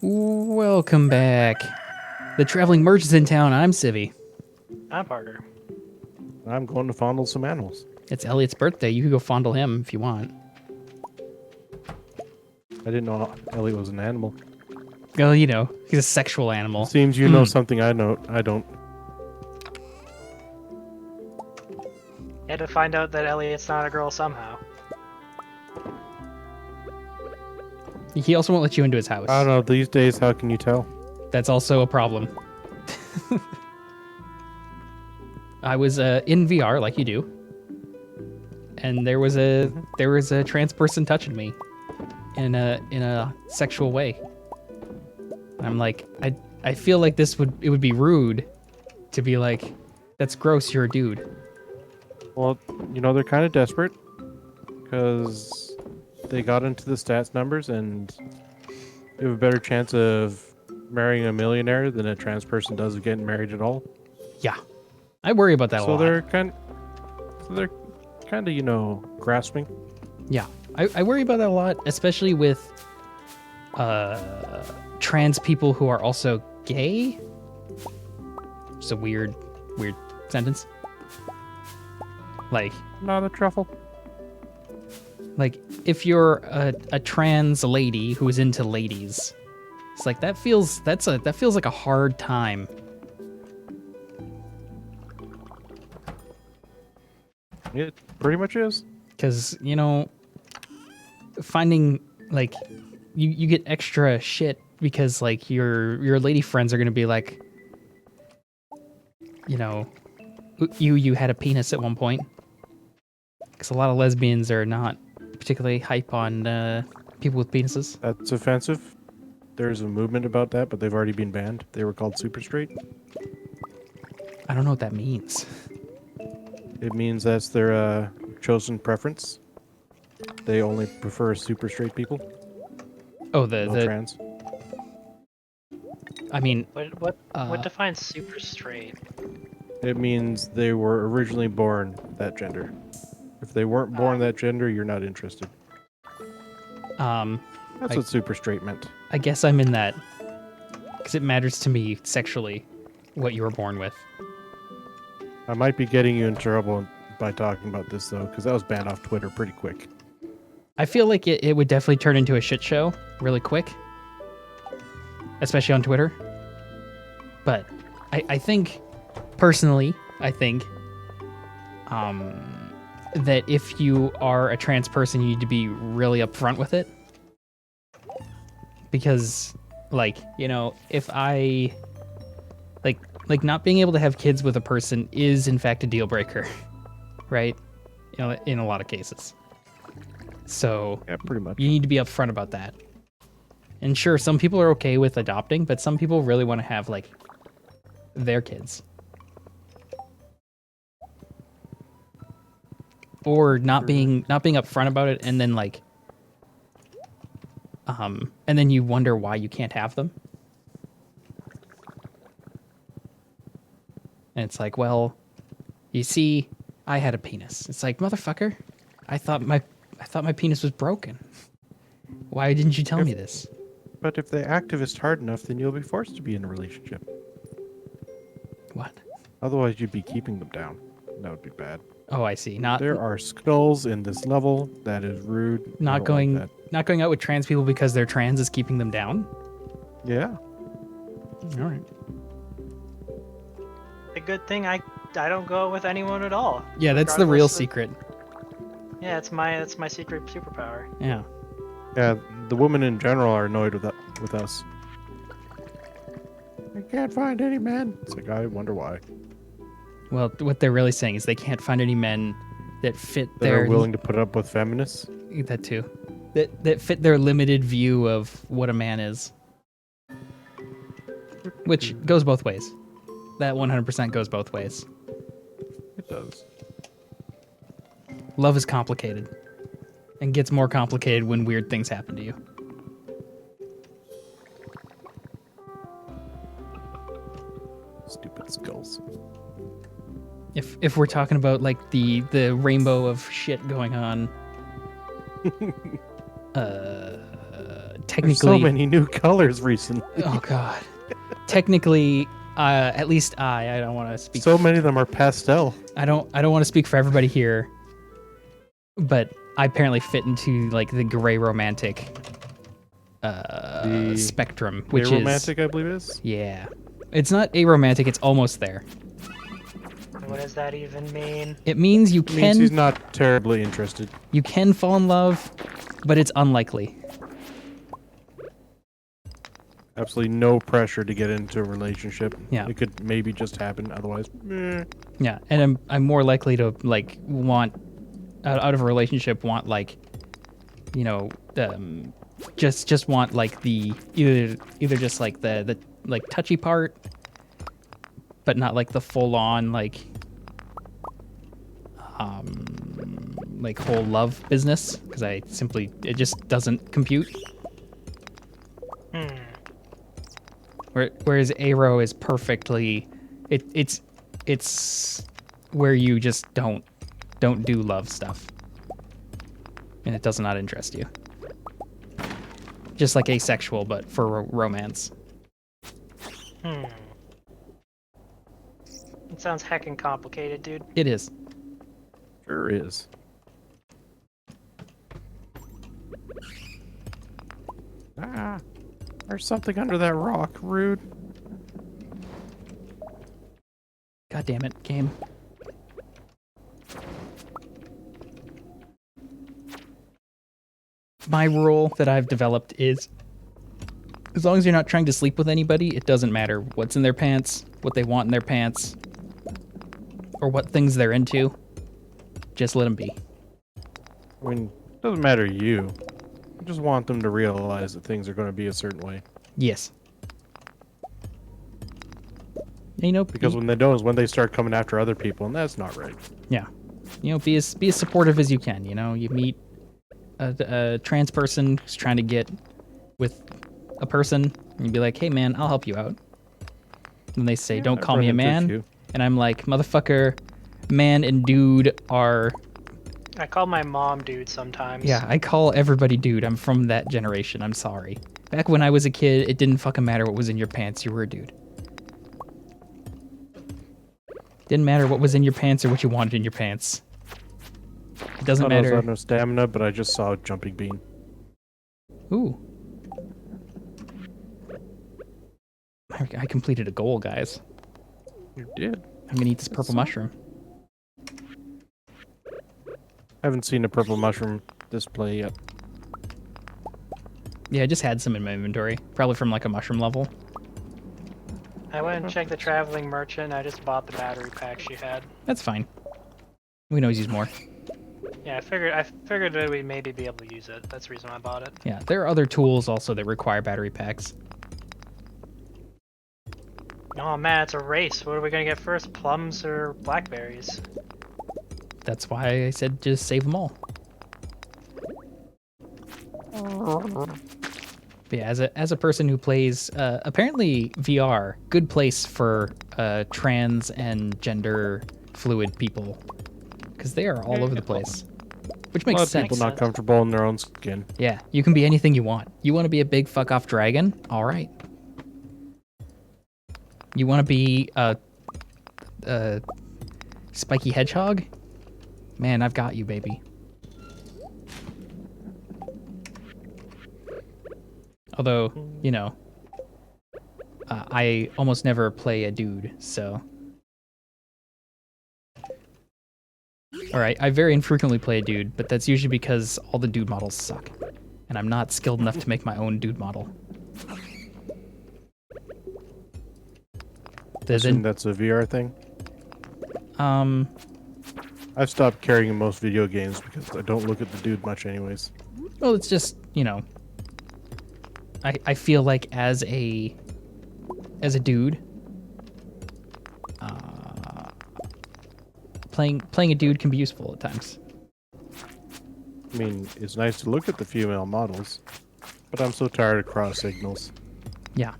Welcome back. The traveling merchant's in town. I'm Civvie. I'm Parker. I'm going to fondle some animals. It's Elliot's birthday. You can go fondle him if you want. I didn't know Elliot was an animal. Well, you know, he's a sexual animal. Seems you know something I know. I don't. You had to find out that Elliot's not a girl somehow. He also won't let you into his house. I don't know. These days, how can you tell? That's also a problem. I was in VR like you do, and there was a trans person touching me in a sexual way. I'm like, I feel like it would be rude to be like, that's gross. You're a dude. Well, you know they're kind of desperate because they got into the stats numbers and they have a better chance of marrying a millionaire than a trans person does of getting married at all. Yeah, I worry about that a lot. So they're kind of, you know, grasping. Yeah, I worry about that a lot, especially with trans people who are also gay. It's a weird sentence. Not a truffle. Like if you're a trans lady who is into ladies, it's like that feels like a hard time. It pretty much is. Because, you know, finding, like, you get extra shit because, like, your lady friends are going to be like, you know, you had a penis at one point. Because a lot of lesbians are not particularly hype on people with penises. That's offensive. There's a movement about that, but they've already been banned. They were called super straight. I don't know what that means. It means that's their chosen preference. They only prefer super straight people. Oh, No trans. I mean, What defines super straight? It means they were originally born that gender. If they weren't born that gender, you're not interested. That's what super straight meant. I guess I'm in that because it matters to me sexually what you were born with. I might be getting you in trouble by talking about this, though, because that was banned off Twitter pretty quick. I feel like it would definitely turn into a shit show really quick, especially on Twitter. But I think, personally, that if you are a trans person, you need to be really upfront with it. Because, like, you know, if I... Like not being able to have kids with a person is, in fact, a deal breaker. Right? You know, in a lot of cases. So Yeah, pretty much. you need to be upfront about that. And sure, some people are okay with adopting, but some people really want to have, like, their kids. Or not being upfront about it, and then, like, and then you wonder why you can't have them. And it's like, well, you see, I had a penis. It's like, motherfucker, I thought my penis was broken. Why didn't you tell me this? But if the activist hard enough, then you'll be forced to be in a relationship. What? Otherwise, you'd be keeping them down. That would be bad. Oh, I see. Not There are skulls in this level. That is rude. I not don't going like not going out with trans people because they're trans is keeping them down. that. Yeah. All right. A good thing I don't go out with anyone at all. Yeah, that's the real regardless of- secret. Yeah, that's my secret superpower. Yeah. Yeah, the women in general are annoyed with us. I can't find any men. It's like, I wonder why. Well, what they're really saying is they can't find any men that fit That their are willing to put up with feminists. that too. That fit their limited view of what a man is. Which goes both ways. That 100% goes both ways. It does. Love is complicated. And gets more complicated when weird things happen to you. Stupid skulls. If we're talking about like the rainbow of shit going on, There's so many new colors recently. Oh god. Technically, at least I don't want to speak. So many of them are pastel. I don't want to speak for everybody here, but I apparently fit into like the gray romantic spectrum, which is romantic, I believe it is. Yeah. It's not aromantic, it's almost there. What does that even mean? It means It means he's not terribly interested. you can fall in love, but it's unlikely. Absolutely no pressure to get into a relationship. Yeah. It could maybe just happen. Otherwise, meh. Yeah, and I'm more likely to like want out of a relationship want like, you know, just want like the either just like the like touchy part, but not like the full on like whole love business, because it just doesn't compute. Whereas Aero is perfectly, it's where you just don't do love stuff, and it does not interest you. Just like asexual, but for romance. It sounds heckin' complicated, dude. It is. Sure is. Ah, there's something under that rock. Rude. God damn it, game. My rule that I've developed is, as long as you're not trying to sleep with anybody, it doesn't matter what's in their pants, what they want in their pants, or what things they're into. Just let them be. I mean, it doesn't matter to you. You just want them to realize that things are going to be a certain way. Yes. You know, Because when they don't is when they start coming after other people, and that's not right. yeah, you know, be as supportive as you can. You know, you meet a trans person who's trying to get with a person, and you'd be like, "Hey, man, I'll help you out." And they say, "Don't I've call run me a into a man," few. and I'm like, "Motherfucker, man and dude are." I call my mom dude sometimes. Yeah, I call everybody dude. I'm from that generation. I'm sorry. Back when I was a kid, it didn't fucking matter what was in your pants. You were a dude. Didn't matter what was in your pants or what you wanted in your pants. It doesn't I matter. had no stamina, but I just saw a jumping bean. Ooh. I completed a goal, guys. You did. I'm gonna eat this purple mushroom. I haven't seen a purple mushroom display yet. Yeah, I just had some in my inventory. Probably from like a mushroom level. I went and checked the traveling merchant. I just bought the battery pack she had. That's fine. We can always use more. Yeah, I figured that we'd maybe be able to use it. That's the reason I bought it. Yeah, there are other tools also that require battery packs. Oh man, it's a race. What are we gonna get first, plums or blackberries? That's why I said just save them all. But yeah, as a person who plays, apparently VR, good place for trans and gender fluid people, because they are all over the place, which A makes lot of sense. people not comfortable in their own skin. Yeah, you can be anything you want. You want to be a big fuck off dragon? All right. You want to be a spiky hedgehog? Man, I've got you, baby. Although, you know, I almost never play a dude, so. Alright, I very infrequently play a dude, but that's usually because all the dude models suck. And I'm not skilled enough to make my own dude model. Assume that's a VR thing. I've stopped carrying most video games because I don't look at the dude much anyways. Well, it's just, you know, I feel like as a dude, playing a dude can be useful at times. I mean, it's nice to look at the female models, but I'm so tired of cross signals. Yeah.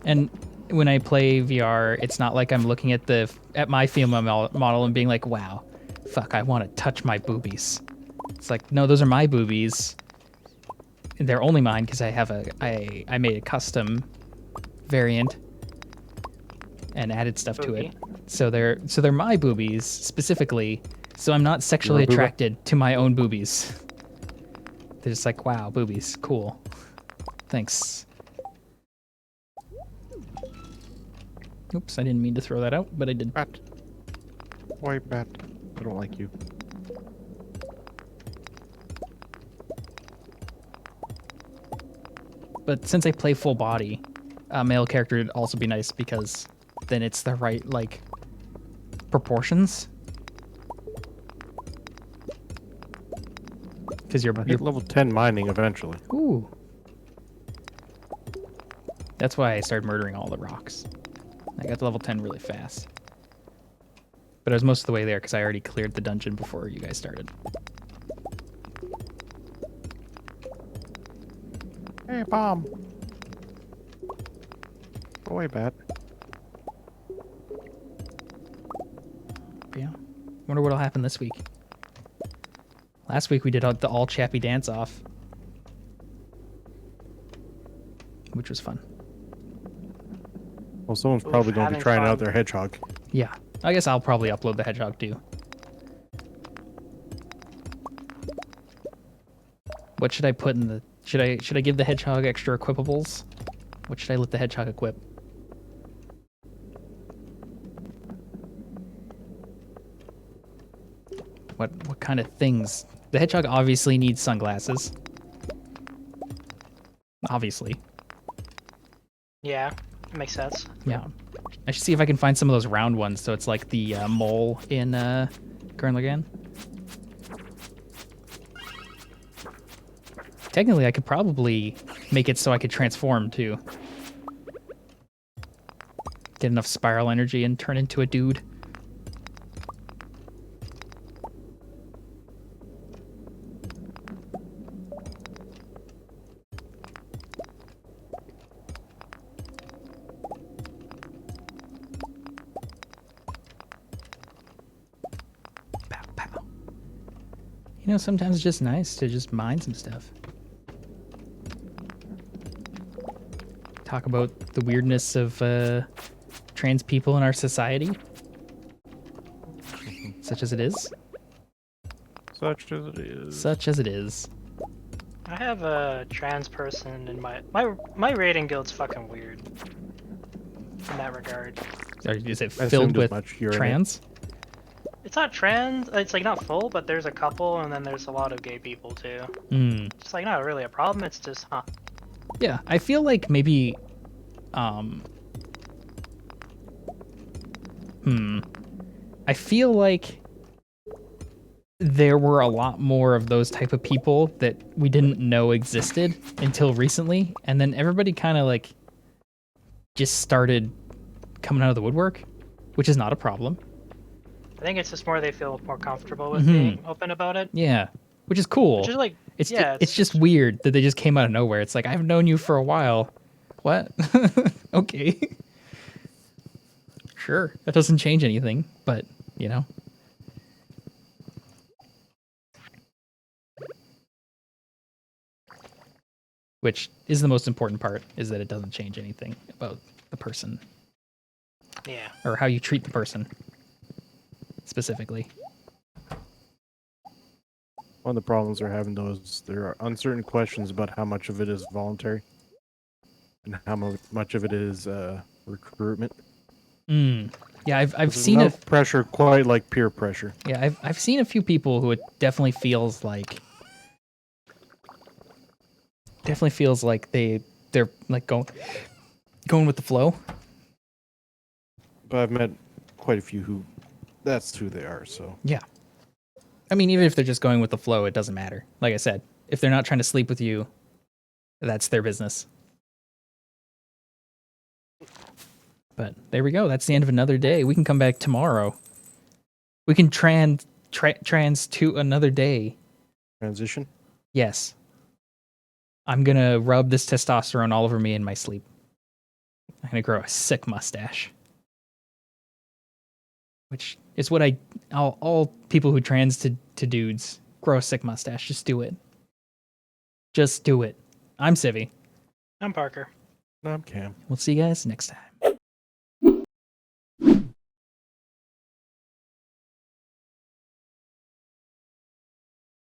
And when I play VR, it's not like I'm looking at my female model and being like, "Wow, fuck, I want to touch my boobies." It's like, no, those are my boobies. They're only mine because I made a custom variant and added stuff to it. So they're my boobies specifically. So I'm not sexually Your booba? attracted to my own boobies. They're just like, wow, boobies, cool. Thanks. Oops, I didn't mean to throw that out, but I did. Bat. Why bat? I don't like you. But since I play full body, a male character would also be nice because then it's the right, like, proportions. Because you're Level 10 mining eventually. Ooh. That's why I started murdering all the rocks. I got to level 10 really fast. But I was most of the way there because I already cleared the dungeon before you guys started. Hey, bomb. Go away, bat. Yeah. Wonder what'll happen this week. Last week we did the all chappy dance off, which was fun. Well, someone's probably going to be having trying fun. out their hedgehog. Yeah. I guess I'll probably upload the hedgehog too. What should I put in the... Should I give the hedgehog extra equipables? What should I let the hedgehog equip? What kind of things? The hedgehog obviously needs sunglasses. Obviously. Yeah, makes sense. Yeah. I should see if I can find some of those round ones so it's like the mole in Gurren Lagann. Technically, I could probably make it so I could transform too. Get enough spiral energy and turn into a dude. Pow, pow. You know, sometimes it's just nice to just mine some stuff. Talk about the weirdness of trans people in our society, such as it is. Such as it is. Such as it is. I have a trans person in my raiding guild's fucking weird. In that regard. Is it I filled assumed as with much. You're in it. trans? It's not trans, it's like not full, but there's a couple and then there's a lot of gay people too. Hmm. It's like not really a problem, it's just, Yeah, I feel like maybe, I feel like there were a lot more of those type of people that we didn't know existed until recently, and then everybody kind of like just started coming out of the woodwork, which is not a problem. I think it's just more they feel more comfortable with being open about it. Yeah, which is cool. Which is like, It's yeah, it's just weird that they just came out of nowhere. It's like, I've known you for a while. What? Okay. Sure. That doesn't change anything, but, you know. Which is the most important part, is that it doesn't change anything about the person yeah. or how you treat the person specifically. One of the problems they're having, though, is there are uncertain questions about how much of it is voluntary and how much of it is recruitment. Yeah, I've There's seen no a pressure quite like peer pressure. yeah, I've seen a few people who it definitely feels like they're like going with the flow. But I've met quite a few who that's who they are, so. Yeah. I mean, even if they're just going with the flow, it doesn't matter. Like I said, if they're not trying to sleep with you, that's their business. But there we go. That's the end of another day. We can come back tomorrow. We can trans to another day. Transition? Yes. I'm going to rub this testosterone all over me in my sleep. I'm going to grow a sick mustache. Which is what all people who trans to dudes grow a sick mustache. Just do it. Just do it. I'm Civvie. I'm Parker. I'm Cam. We'll see you guys next time.